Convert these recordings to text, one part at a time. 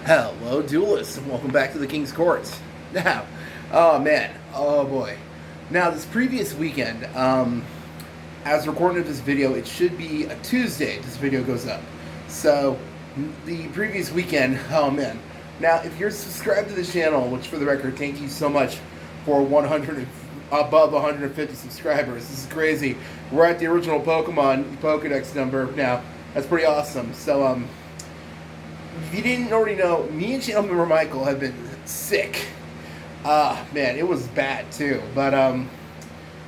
Hello, duelists, and welcome back to the King's Court. Now, oh man, oh boy. Now, this previous weekend, as recording of this video, it should be a Tuesday this video goes up. So, the previous weekend, oh man. Now, if you're subscribed to the channel, which for the record, thank you so much for above 150 subscribers. This is crazy. We're at the original Pokemon Pokedex number now. That's pretty awesome. So, if you didn't already know, me and channel member Michael have been sick. Man, it was bad too. But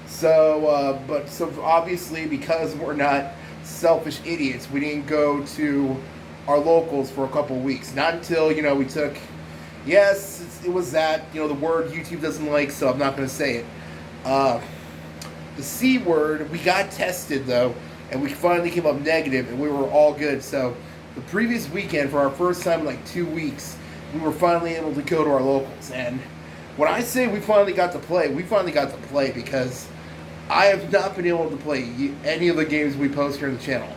so obviously because we're not selfish idiots, we didn't go to our locals for a couple of weeks. Not until we took. Yes, it was that the word YouTube doesn't like, so I'm not going to say it. The C word. We got tested though, and we finally came up negative, and we were all good. So. The previous weekend, for our first time in like 2 weeks, we were finally able to go to our locals. And when I say we finally got to play, we finally got to play because I have not been able to play any of the games we post here on the channel.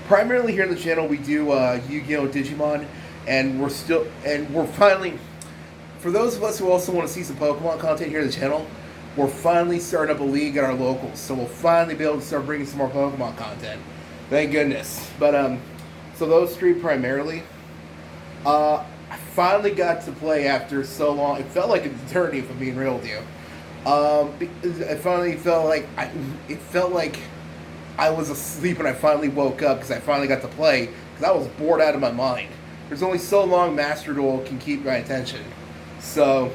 Primarily here on the channel, we do Yu-Gi-Oh! Digimon, and we're finally, for those of us who also want to see some Pokemon content here on the channel, we're finally starting up a league at our locals. So we'll finally be able to start bringing some more Pokemon content. Thank goodness. But, so those three primarily. I finally got to play after so long. It felt like an eternity, if I'm being real with you. It finally felt like I was asleep and I finally woke up because I finally got to play because I was bored out of my mind. There's only so long Master Duel can keep my attention. So,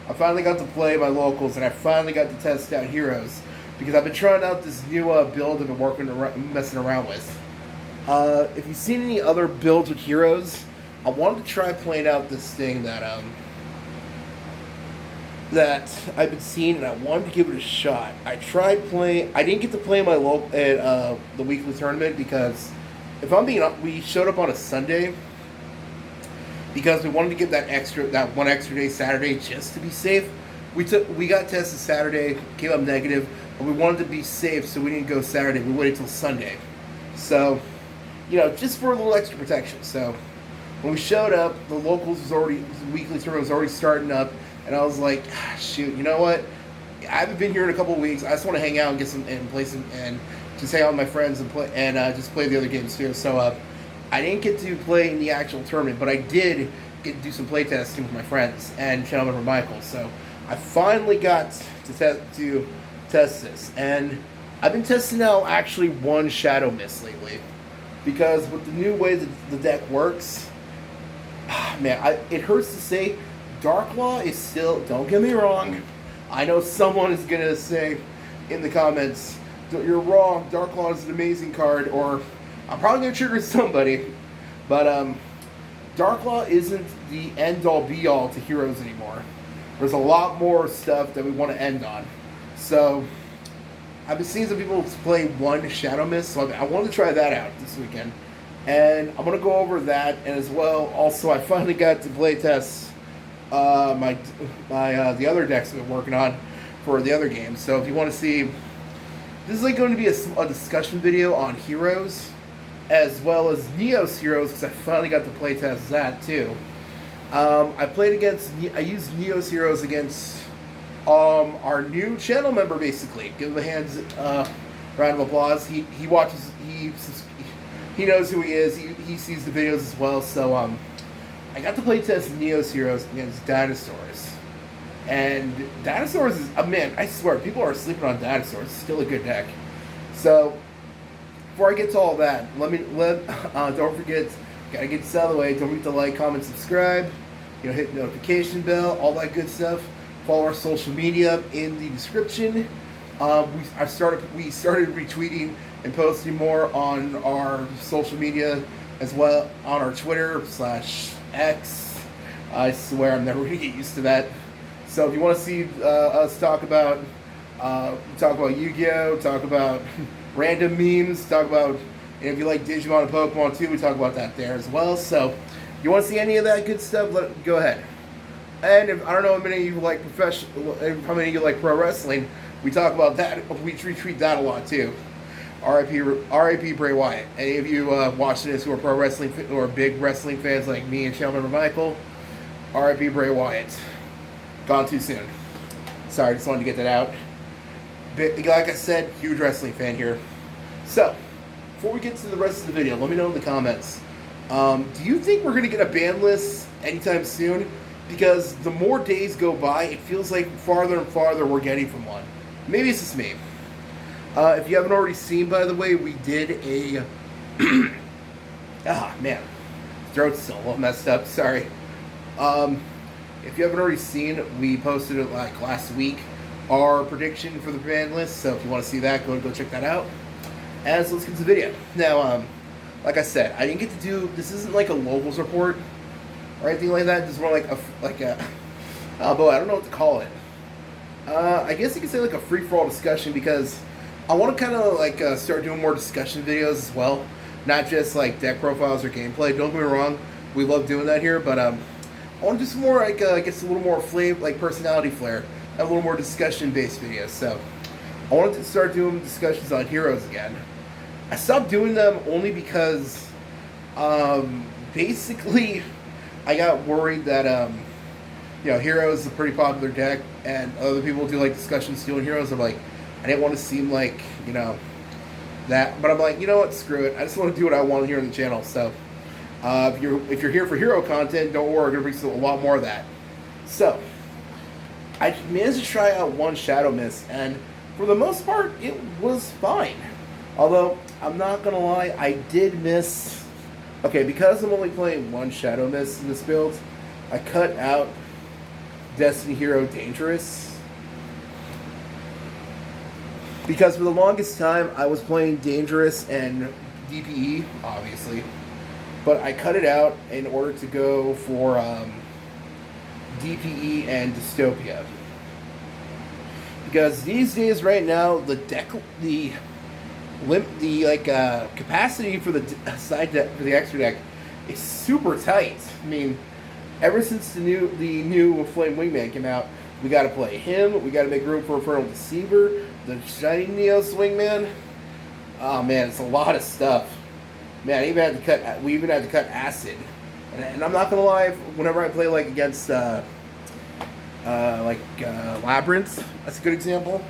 I finally got to play my locals and I finally got to test out heroes. Because I've been trying out this new build I've been messing around with. If you've seen any other builds with heroes, I wanted to try playing out this thing that I've been seeing, and I wanted to give it a shot. I tried playing. I didn't get to play my at the weekly tournament because, if I'm being honest, we showed up on a Sunday because we wanted to get that one extra day Saturday just to be safe. We got tested Saturday, came up negative. But we wanted to be safe, so we didn't go Saturday. We waited till Sunday. So, just for a little extra protection. So, when we showed up, the weekly tournament was already starting up, and I was like, shoot, you know what? I haven't been here in a couple of weeks. I just want to hang out and get play some, and just hang out with my friends and play, and just play the other games too. So, I didn't get to play in the actual tournament, but I did get to do some play testing with my friends and channel member Michael. So, I finally got to test this, and I've been testing out actually one Shadow Mist lately because with the new way that the deck works, man, it hurts to say Dark Law is still, don't get me wrong, I know someone is gonna say in the comments you're wrong, Dark Law is an amazing card, or I'm probably gonna trigger somebody, but Dark Law isn't the end-all be-all to heroes anymore. There's a lot more stuff that we want to end on. So, I've been seeing some people play one Shadow Mist, so I wanted to try that out this weekend. And I'm going to go over that, and as well, also, I finally got to play test the other decks I've been working on for the other games. So, if you want to see, this is like going to be a discussion video on heroes, as well as Neos heroes, because I finally got to play test that, too. I used Neos heroes against our new channel member, basically. Give him a round of applause. He watches, he knows who he is. He sees the videos as well. So I got to play test Neos heroes against Dinosaurs, and Dinosaurs is man. I swear, people are sleeping on Dinosaurs. It's still a good deck. So before I get to all that, don't forget. Gotta get this out of the way. Don't forget to like, comment, subscribe. Hit the notification bell, all that good stuff. Follow our social media in the description. We started retweeting and posting more on our social media as well, on our Twitter/X. I swear I'm never gonna get used to that. So if you want to see us talk about Yu-Gi-Oh, talk about random memes, talk about. And if you like Digimon and Pokemon too, we talk about that there as well. So, if you want to see any of that good stuff, go ahead. And I don't know how many of you like how many of you like pro wrestling, we talk about that. We retweet that a lot too. R.I.P. Bray Wyatt. Any of you watching this who are pro wrestling or big wrestling fans like me and Channel Member Michael, R.I.P. Bray Wyatt. Gone too soon. Sorry, just wanted to get that out. Like I said, huge wrestling fan here. So, before we get to the rest of the video, let me know in the comments. Do you think we're going to get a ban list anytime soon? Because the more days go by, it feels like farther and farther we're getting from one. Maybe it's just me. If you haven't already seen, by the way, we did a... man. Throat's still a little messed up. Sorry. If you haven't already seen, we posted it like last week, our prediction for the ban list. So if you want to see that, go check that out. And so let's get to the video. Now, like I said, I didn't get to do... This isn't like a locals report or anything like that. This is more like a... oh boy, I don't know what to call it. I guess you could say like a free-for-all discussion, because I want to kind of like start doing more discussion videos as well. Not just like deck profiles or gameplay. Don't get me wrong, we love doing that here, but I want to do some more like I guess a little more flavor, like personality flair, have a little more discussion-based videos. So I wanted to start doing discussions on heroes again. I stopped doing them only because basically I got worried that you know, heroes is a pretty popular deck, and other people do like discussions doing heroes. I'm like, I didn't want to seem like, you know, that, but I'm like, you know what, screw it. I just want to do what I want here on the channel. So if you're here for hero content, don't worry, we're going to bring a lot more of that. So I managed to try out one Shadow Mist, and for the most part, it was fine. Although I'm not gonna lie, I did miss. Okay, because I'm only playing one Shadow Mist in this build, I cut out Destiny Hero Dangerous. Because for the longest time, I was playing Dangerous and DPE, obviously. But I cut it out in order to go for DPE and Dystopia. Because these days, right now, the capacity for the side deck, for the extra deck, is super tight. I mean, ever since the new Flame Wingman came out, we got to play him. We got to make room for Infernal Deceiver, the Shiny Neos Wingman. Oh man, it's a lot of stuff. Man, we even had to cut Acid, and I'm not gonna lie. Whenever I play like against Labyrinth, that's a good example.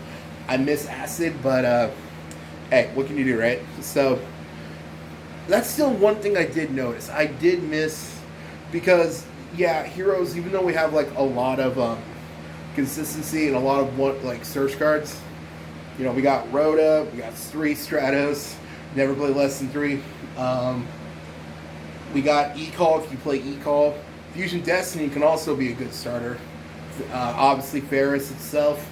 I miss Acid, but hey, what can you do, right? So that's still one thing I did notice. I did miss, because yeah, heroes, even though we have like a lot of consistency and a lot of search cards, you know, we got Rhoda, we got 3 Stratos, never play less than 3. We got E-Call if you play E-Call. Fusion Destiny can also be a good starter. Obviously Ferris itself.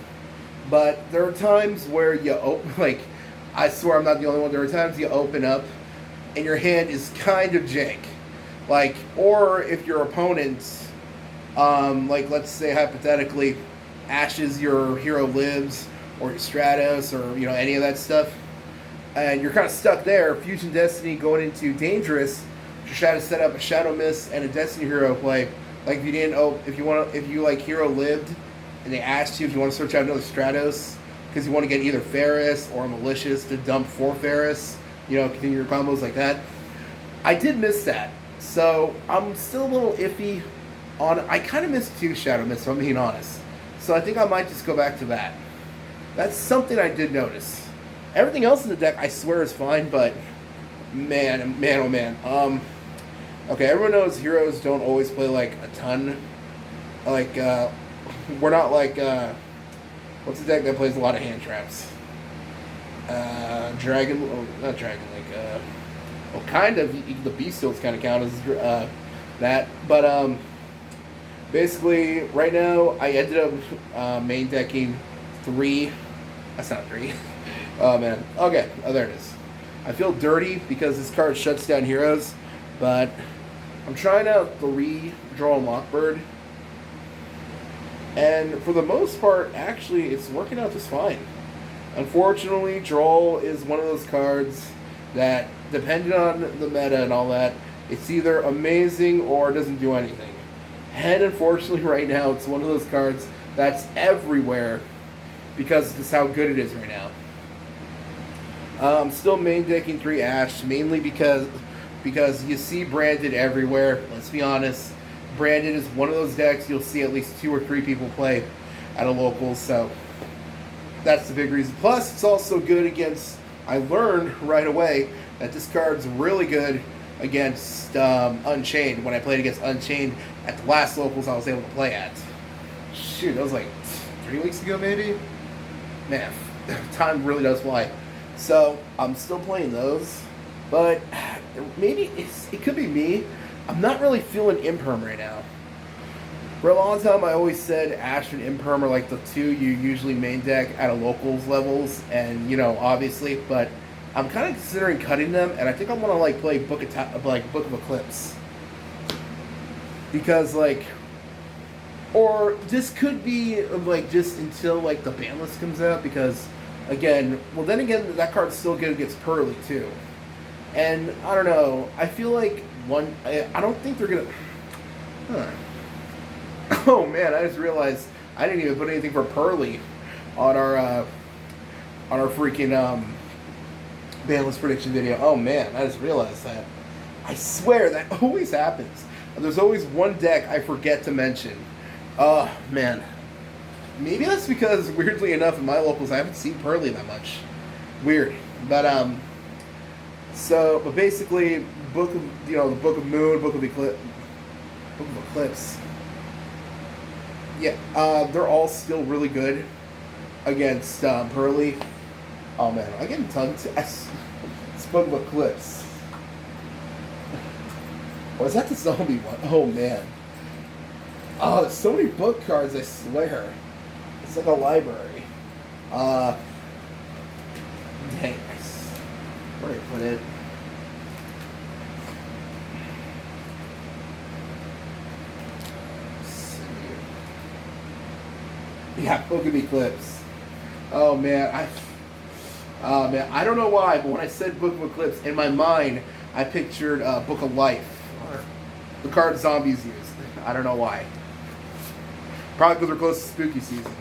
But there are times where you open, like, I swear I'm not the only one, there are times you open up and your hand is kind of jank. Like, or if your opponent, like let's say hypothetically, Ashes your hero lives, or your Stratos, or you know, any of that stuff, and you're kind of stuck there. Fusion Destiny going into Dangerous, you try to set up a Shadow Mist and a Destiny hero play. Like if you didn't, if you like hero lived, and they asked you if you want to search out another Stratos because you want to get either Ferris or Malicious to dump for Ferris, you know, continue your combos like that. I did miss that, so I'm still a little iffy on. I kind of missed 2 Shadow Mists, if I'm being honest. So I think I might just go back to that. That's something I did notice. Everything else in the deck, I swear, is fine, but man, oh man. Okay, everyone knows heroes don't always play like a ton. Like, we're not like, what's the deck that plays a lot of hand traps? Not Dragon, like, well, kind of, the Beast Steals kind of count as that. But, basically, right now, I ended up main decking 3. That's not 3. Oh, man. Okay. Oh, there it is. I feel dirty because this card shuts down heroes, but I'm trying out 3 Draw and Lockbird. And for the most part, actually, it's working out just fine. Unfortunately, Draw is one of those cards that, depending on the meta and all that, it's either amazing or doesn't do anything. And unfortunately, right now, it's one of those cards that's everywhere because of just how good it is right now. I'm still main decking 3 Ash, mainly because you see Branded everywhere. Let's be honest. Branded is one of those decks you'll see at least 2 or 3 people play at a local, so that's the big reason. Plus, it's also good against. I learned right away that this card's really good against Unchained. When I played against Unchained at the last locals I was able to play at. Shoot, that was like 3 weeks ago, maybe. Man, time really does fly. So I'm still playing those, but maybe it could be me. I'm not really feeling Imperm right now. For a long time, I always said Ash and Imperm are like the 2 you usually main deck at a locals levels, and obviously, but I'm kind of considering cutting them, and I think I want to like play Book of Eclipse, because or this could be like just until like the ban list comes out, because again, that card's still good against Pearly too, and I don't know. I feel like I don't think they're gonna. Huh. Oh man, I just realized I didn't even put anything for Pearly on our freaking banlist prediction video. Oh man, I just realized that. I swear that always happens. There's always one deck I forget to mention. Oh man. Maybe that's because weirdly enough in my locals I haven't seen Pearly that much. Weird. But but basically the Book of Moon, Book of Eclipse. Yeah, they're all still really good against Pearly. Oh man, I'm getting tongue to it's Book of Eclipse. Or is that the zombie one? Oh man. Oh, there's so many book cards, I swear. It's like a library. Dang, where did I put it? Yeah, Book of Eclipse. Oh man, I don't know why, but when I said Book of Eclipse, in my mind, I pictured Book of Life, or the card zombies use. I don't know why. Probably because we're close to spooky season.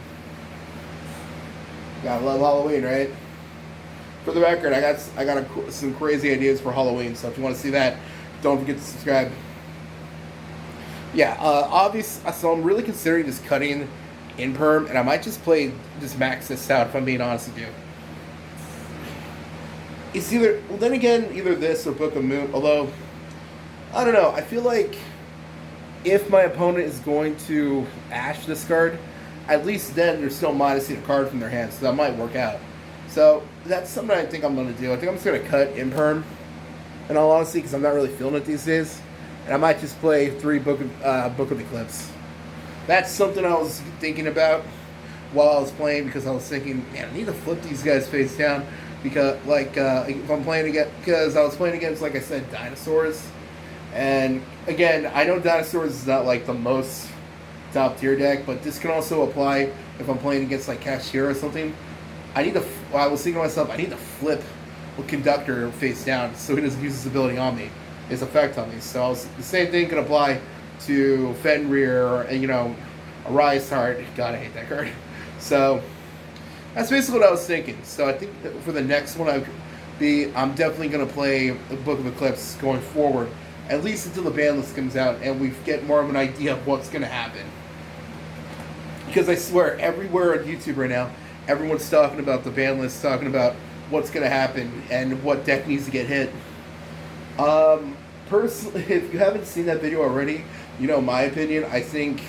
Gotta love Halloween, right? For the record, I got some crazy ideas for Halloween, so if you want to see that, don't forget to subscribe. Yeah, so I'm really considering just cutting Imperm, and I might just max this out if I'm being honest with you. It's either this or Book of Moon, although, I don't know, I feel like if my opponent is going to Ash this card, at least then they're still minusing a card from their hands, so that might work out. So that's something I think I'm going to do. I think I'm just going to cut Imperm, in all honesty, because I'm not really feeling it these days. And I might just play 3 Book of Eclipse. That's something I was thinking about while I was playing, because I was thinking, man, I need to flip these guys face down, because if I'm playing because I was playing against, like I said, dinosaurs. And again, I know dinosaurs is not like the most top tier deck, but this can also apply if I'm playing against like Cashier or something. I was thinking to myself, I need to flip a Conductor face down so he doesn't use his ability on me, his effect on me. So the same thing can apply to Fenrir and a Rise Heart. God, I hate that card. So that's basically what I was thinking. So I think that for the next one, I'm definitely going to play the Book of Eclipse going forward, at least until the ban list comes out and we get more of an idea of what's going to happen. Because I swear, everywhere on YouTube right now, everyone's talking about the ban list, talking about what's going to happen and what deck needs to get hit. Personally, if you haven't seen that video already, my opinion, I think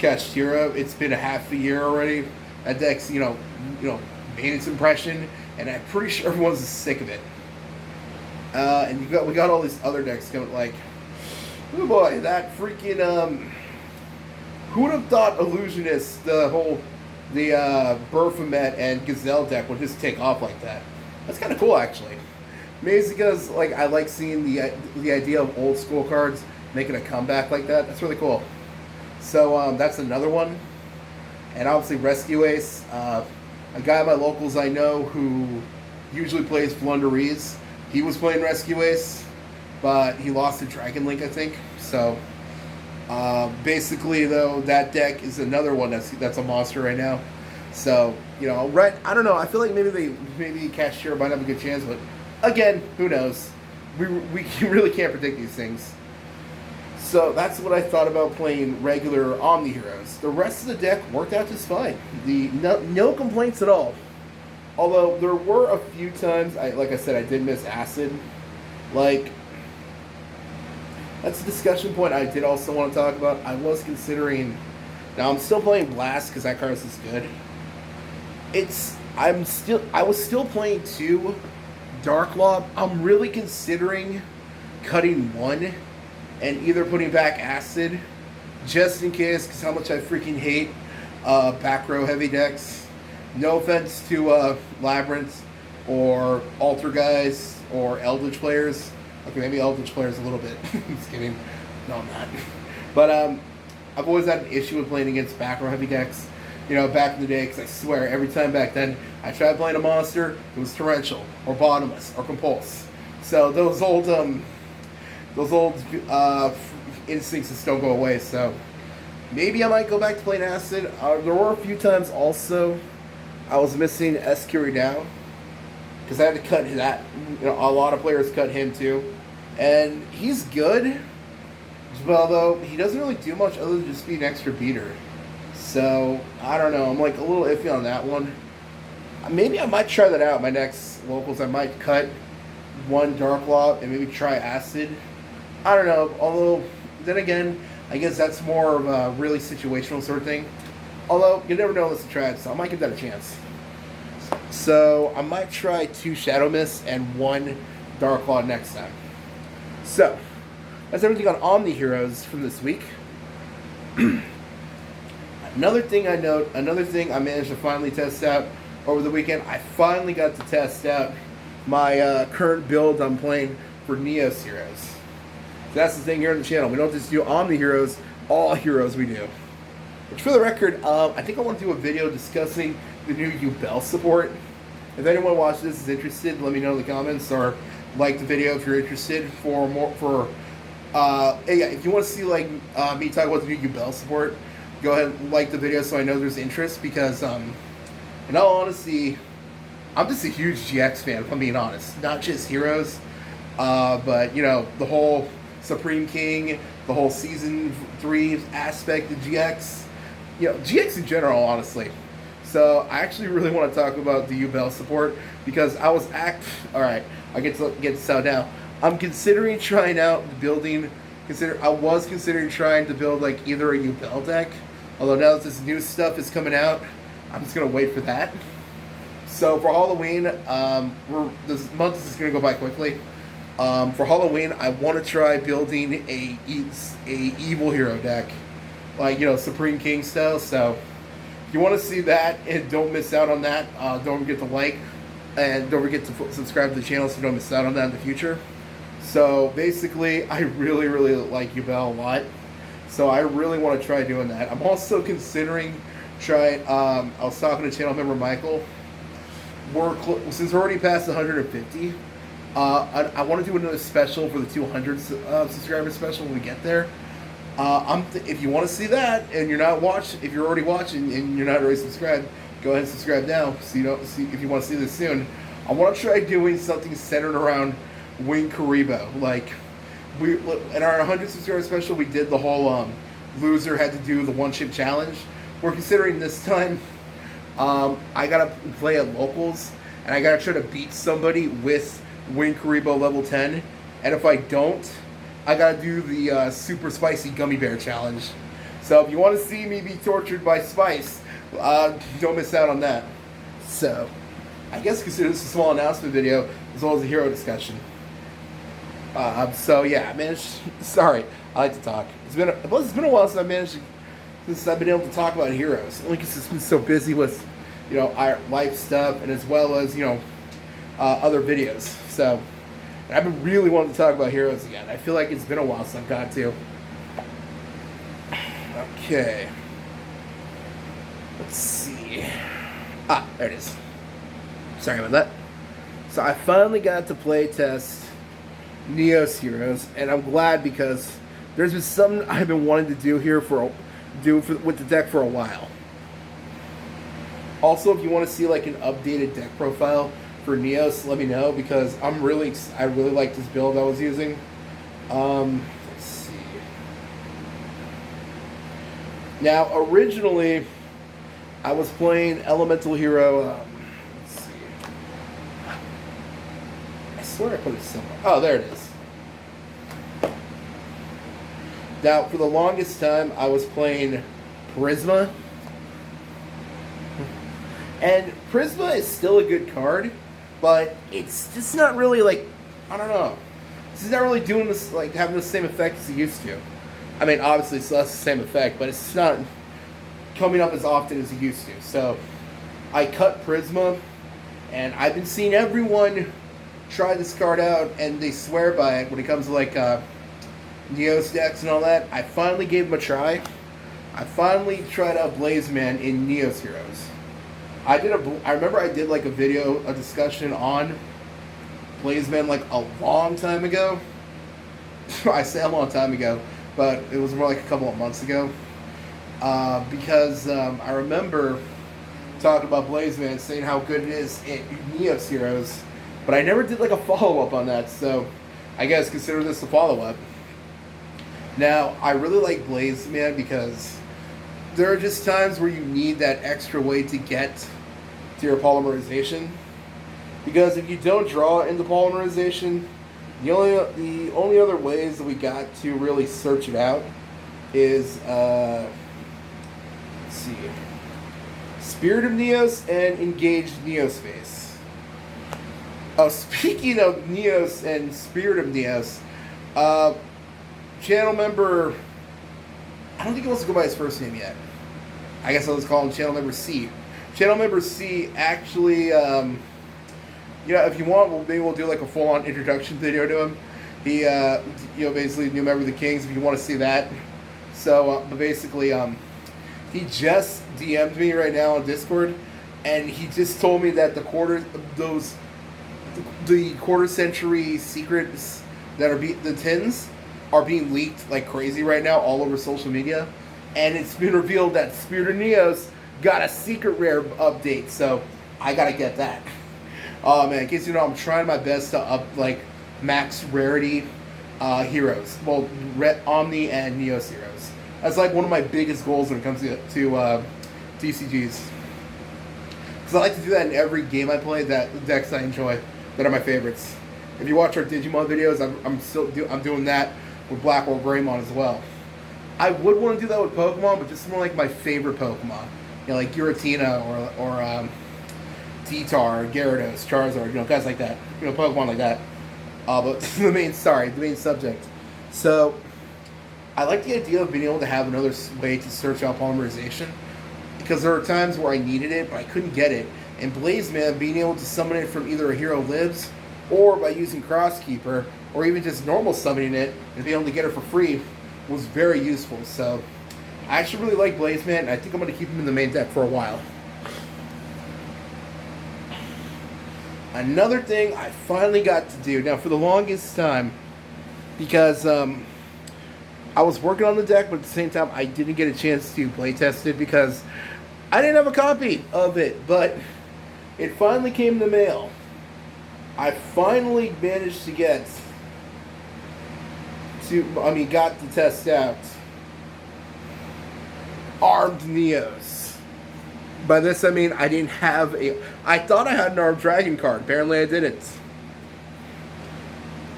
Kashtira, it's been a half a year already. That deck's, made its impression, and I'm pretty sure everyone's sick of it. And we got all these other decks coming, like, oh boy, that freaking, who would have thought Illusionist, the Baphomet and Gazelle deck would just take off like that? That's kind of cool, actually. Maybe it's because, I like seeing the idea of old school cards making a comeback like that. That's really cool. So, that's another one. And obviously Rescue Ace, a guy at my locals I know who usually plays Flunderees. He was playing Rescue Ace, but he lost to Dragon Link, I think. So, basically, though, that deck is another one that's a monster right now. So, You know, right? I don't know. I feel like maybe Cashier might have a good chance, but again, who knows? We really can't predict these things. So that's what I thought about playing regular Omni Heroes. The rest of the deck worked out just fine. No complaints at all. Although there were a few times, like I said, I did miss Acid. Like, that's a discussion point I did also want to talk about. I was considering. Now I'm still playing Blast because that card is good. I was still playing 2 Dark Law. I'm really considering cutting 1 and either putting back Acid just in case, because how much I freaking hate back row heavy decks. No offense to Labyrinth or Alter guys or Eldritch players. Okay, maybe Eldritch players a little bit. Just kidding. No, I'm not. But I've always had an issue with playing against back row heavy decks. You know, back in the day, because I swear, every time back then, I tried playing a monster, it was Torrential, or Bottomless, or Compulse. So those old instincts just don't go away, so maybe I might go back to playing Acid. There were a few times also I was missing Escuri down, because I had to cut that. You know, a lot of players cut him too. And he's good, although he doesn't really do much other than just be an extra beater. So, I don't know. I'm like a little iffy on that one. Maybe I might try that out. My next locals, I might cut 1 Dark Law and maybe try Acid. I don't know. Although, then again, I guess that's more of a really situational sort of thing. Although, you never know unless you try it, so I might give that a chance. So, I might try 2 Shadow Mists and 1 Dark Law next time. So, that's everything on Omni Heroes from this week. Another thing I managed to finally test out over the weekend, I finally got to test out my current build I'm playing for Neos Heroes. So that's the thing here on the channel. We don't just do Omni Heroes, all heroes we do. Which, for the record, I think I want to do a video discussing the new Yugioh support. If anyone watching this is interested, let me know in the comments, or like the video if you're interested for more. If you want to see like me talk about the new Yugioh support, go ahead and like the video so I know there's interest, because in all honesty, I'm just a huge GX fan, if I'm being honest. Not just heroes, but you know, the whole Supreme King, the whole Season 3 aspect of GX. You know, GX in general, honestly. So I actually really want to talk about the Yugioh support, because I was alright, I get to this out now. I'm considering trying out building. I was considering trying to build like either a Yugioh deck. Although now that this new stuff is coming out, I'm just gonna wait for that. So for Halloween, this month is gonna go by quickly. For Halloween, I want to try building a evil hero deck, like, you know, Supreme King style. So if you want to see that and don't miss out on that, don't forget to like and don't forget to subscribe to the channel so you don't miss out on that in the future. So basically, I really like Yugioh a lot. So I really want to try doing that. I'm also considering trying. I was talking to channel member Michael. Since we're already past 150, I want to do another special for the 200 subscriber special when we get there. If you want to see that and you're not if you're already watching and you're not already subscribed, go ahead and subscribe now. So you don't see if you want to see this soon. I want to try doing something centered around Wing Karibo. Like, in our 100 subscriber special, we did the whole loser had to do the 1-chip challenge. We're considering this time, I gotta play at locals, and I gotta try to beat somebody with Wing Karibo level 10. And if I don't, I gotta do the super spicy gummy bear challenge. So if you want to see me be tortured by spice, don't miss out on that. So, I guess consider this a small announcement video as well as a hero discussion. So yeah, I managed. Sorry, I like to talk. It's been a while since I've been able to talk about heroes. Only because it's been so busy with, you know, our life stuff and as well as, you know, other videos. So I've been really wanting to talk about heroes again. I feel like it's been a while since I've got to. Okay. Let's see. There it is. Sorry about that. So I finally got to play test Neos Heroes, and I'm glad because there's been something I've been wanting to do here with the deck for a while. Also, if you want to see like an updated deck profile for Neos, let me know because I really like this build I was using. Let's see. Now, originally, I was playing Elemental Hero. Let's see. I swear I put it somewhere. Oh, there it is. Now, for the longest time, I was playing Prisma. And Prisma is still a good card, but it's just not really like, I don't know. It's not really doing this, like, having the same effect as it used to. I mean, obviously, it's less the same effect, but it's not coming up as often as it used to. So, I cut Prisma, and I've been seeing everyone try this card out, and they swear by it when it comes to, like, Neos decks and all that. I finally gave them a try. I finally tried out Blazeman in Neos Heroes. I remember I did like a discussion on Blazeman like a long time ago. I say a long time ago, but it was more like a couple of months ago. Because I remember talking about Blazeman, saying how good it is in Neos Heroes, but I never did like a follow-up on that, so I guess consider this a follow-up. Now, I really like Blazeman because there are just times where you need that extra way to get to your polymerization. Because if you don't draw into polymerization, the only other ways that we got to really search it out is let's see, Spirit of Neos and Engaged Neospace. Oh, speaking of Neos and Spirit of Neos, channel member, I don't think he wants to go by his first name yet. I guess I'll just call him Channel Member C. Channel Member C actually, if you want, maybe we'll do like a full-on introduction video to him. He, basically new member of the Kings. If you want to see that, so, but basically, he just DM'd me right now on Discord, and he just told me that the quarter century secrets that are the tins are being leaked like crazy right now all over social media, and it's been revealed that Spirit of Neos got a secret rare update, so I gotta get that. Oh man, in case you know, I'm trying my best to up like max rarity heroes, well, Omni and Neos heroes. That's like one of my biggest goals when it comes to TCGs, because I like to do that in every game I play. That the decks I enjoy that are my favorites. If you watch our Digimon videos, I'm doing that with Black or Greymon as well. I would want to do that with Pokemon, but just more like my favorite Pokemon. Like Giratina or T-Tar, Gyarados, Charizard, guys like that. Pokemon like that. But the main subject. So, I like the idea of being able to have another way to search out polymerization, because there are times where I needed it, but I couldn't get it. And Blazeman, being able to summon it from either a hero lives, or by using Crosskeeper, or even just normal summoning it and being able to get it for free, was very useful. So, I actually really like Blazeman, and I think I'm going to keep him in the main deck for a while. Another thing I finally got to do, now for the longest time, because I was working on the deck, but at the same time I didn't get a chance to play test it because I didn't have a copy of it, but it finally came in the mail. I finally managed to got to test out Armed Neos. By this I mean I thought I had an Armed Dragon card. Apparently I didn't.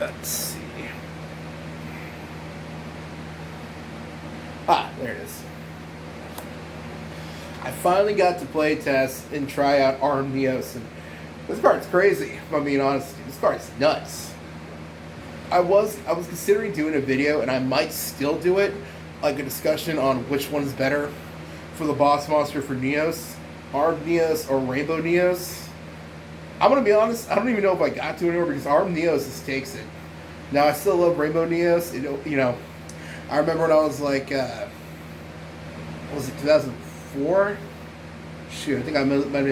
Let's see. There it is. I finally got to play test and try out Armed Neos, and this card's crazy, if I'm being honest. This card's nuts. I was considering doing a video, and I might still do it, like a discussion on which one's better for the boss monster for Neos, Armed Neos or Rainbow Neos. I'm gonna be honest, I don't even know if I got to it anymore because Armed Neos just takes it. Now I still love Rainbow Neos. I remember when I was like, what was it, 2004? Shoot, I think I might have been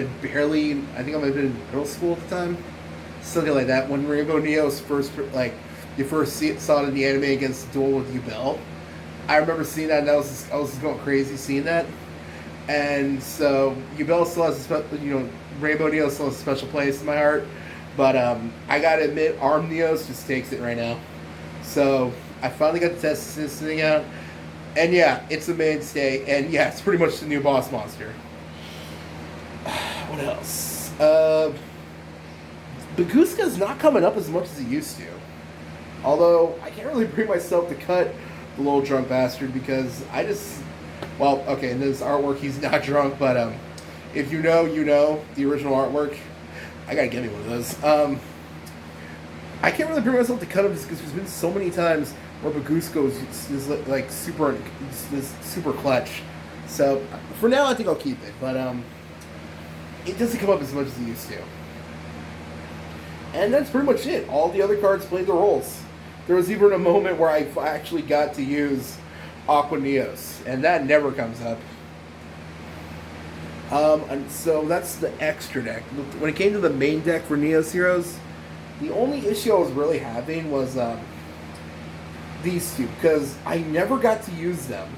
in middle school at the time. Something like that. When Rainbow Neos you first saw it in the anime against the duel with Yubel. I remember seeing that, and I was just going crazy seeing that. And so Yubel still has Rainbow Neo still has a special place in my heart. But I gotta admit, Arm Neos just takes it right now. So I finally got to test this thing out. And yeah, it's a mainstay. And yeah, it's pretty much the new boss monster. What else? Baguska's not coming up as much as he used to. Although, I can't really bring myself to cut the little drunk bastard because I just... Well, okay, in this artwork he's not drunk, but if you know, you know, the original artwork. I gotta get me one of those. I can't really bring myself to cut him just because there's been so many times where Baguska is like super clutch. So, for now I think I'll keep it, but it doesn't come up as much as it used to. And that's pretty much it. All the other cards played their roles. There was even a moment where I actually got to use Aqua Neos, and that never comes up. And so that's the extra deck. When it came to the main deck for Neos Heroes, the only issue I was really having was these two, because I never got to use them.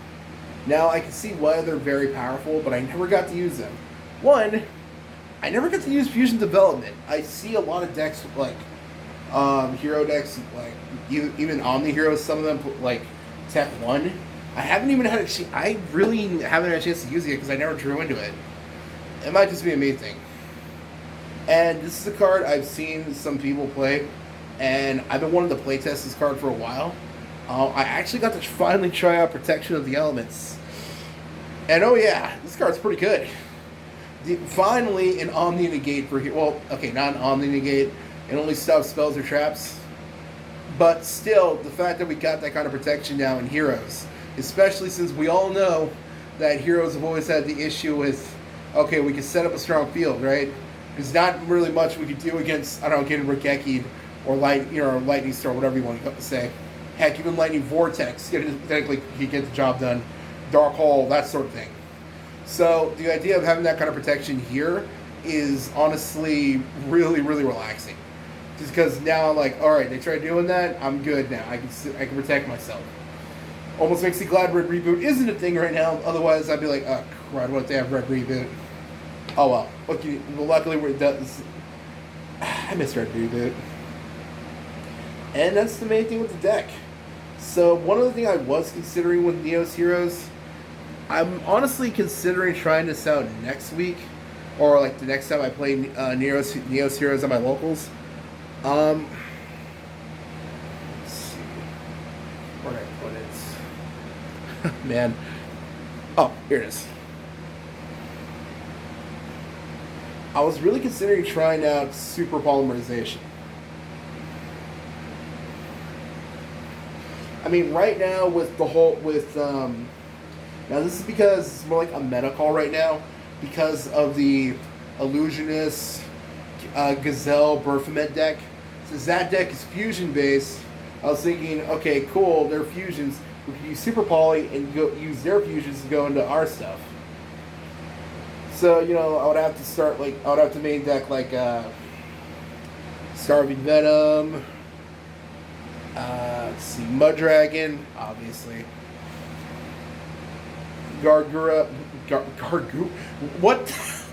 Now, I can see why they're very powerful, but I never got to use them. One, I never got to use Fusion Development. I see a lot of decks, like, hero decks, like, even Omni Heroes, some of them, like, Tech 1. I haven't even had a chance, I really haven't had a chance to use it because I never drew into it. It might just be a me thing. And this is a card I've seen some people play, and I've been wanting to playtest this card for a while. I actually got to finally try out Protection of the Elements. And oh yeah, this card's pretty good. Finally, an Omni Negate for here. Well, okay, not an Omni Negate. It only stops spells or traps. But still, the fact that we got that kind of protection now in Heroes, especially since we all know that Heroes have always had the issue with, okay, we can set up a strong field, right? There's not really much we could do against, I don't know, getting Regeki or Lightning Storm, whatever you want to say. Heck, even Lightning Vortex, technically, he get the job done. Dark Hole, that sort of thing. So the idea of having that kind of protection here is honestly really, really relaxing. Just because now I'm like, all right, they tried doing that, I'm good now. I can protect myself. Almost makes me glad Red Reboot isn't a thing right now. Otherwise, I'd be like, oh crud, what if they have Red Reboot? Oh well. Luckily, it does. I miss Red Reboot. And that's the main thing with the deck. So one other thing I was considering with Neos Heroes, I'm honestly considering trying this out next week, or like the next time I play Neos Heroes at my locals. Let's see. Where did I put it? Man. Oh, here it is. I was really considering trying out Super Polymerization. I mean, right now with the whole now this is because it's more like a meta call right now because of the Illusionist Gazelle Berfomet deck. Since that deck is fusion based, I was thinking, okay, cool, they're fusions. We can use Super Poly and use their fusions to go into our stuff. So, I would have to main deck like Starving Venom, let's see, Mudragon, obviously. Gargura. What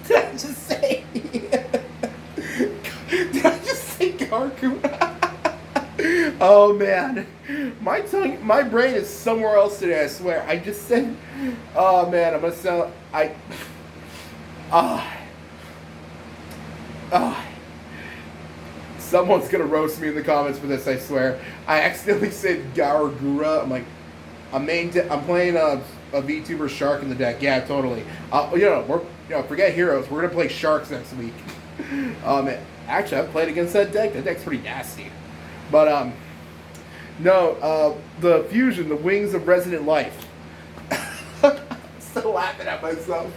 did I just say? Did I just say Gargura? Oh man, my brain is somewhere else today. I swear. I just said, oh man, I'm gonna sound. Someone's gonna roast me in the comments for this. I swear. I accidentally said Gargura. I'm like, I'm playing a VTuber Shark in the deck. Yeah, totally. Forget Heroes. We're gonna play Sharks next week. Actually, I've played against that deck. That deck's pretty nasty. But the fusion, the Wings of Resident Life. I'm still laughing at myself.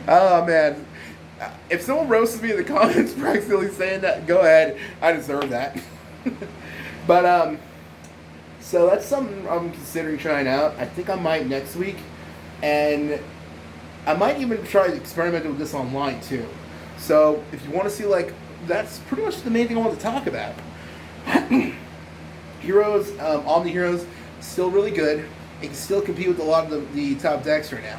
Oh man. If someone roasts me in the comments for accidentally saying that, go ahead. I deserve that. But so that's something I'm considering trying out. I think I might next week, and I might even try to experiment with this online too. So if you want to see, like, that's pretty much the main thing I want to talk about. Heroes, Omni Heroes, still really good. It can still compete with a lot of the top decks right now.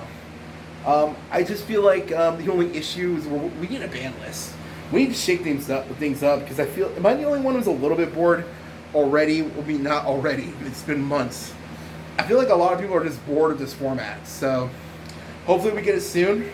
I just feel like the only issue is we need a ban list. We need to shake things up because I feel, am I the only one who's a little bit bored already? I mean, not already. It's been months. I feel like a lot of people are just bored of this format. So hopefully we get it soon.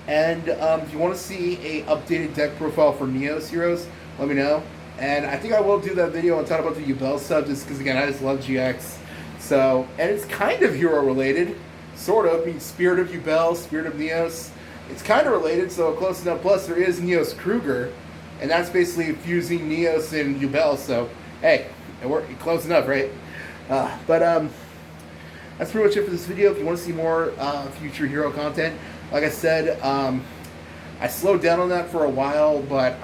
And if you want to see a updated deck profile for Neos heroes, let me know. And I think I will do that video and talk about the Yubel stuff just because, again, I just love GX. So, and it's kind of hero related. Sort of. I mean, Spirit of Yubel, Spirit of Neos. It's kind of related, so close enough. Plus, there is Neos Kruger. And that's basically fusing Neos and Yubel. So, hey, it worked close enough, right? But that's pretty much it for this video. If you want to see more future hero content, like I said, I slowed down on that for a while, but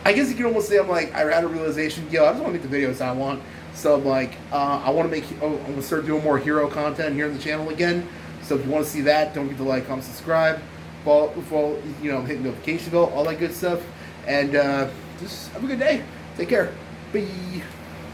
I guess you can almost say I had a realization, I just want to make the videos I want. So I'm like, I'm going to start doing more hero content here on the channel again. So if you want to see that, don't forget to like, comment, subscribe, follow, hit the notification bell, all that good stuff. And just have a good day. Take care. Bye.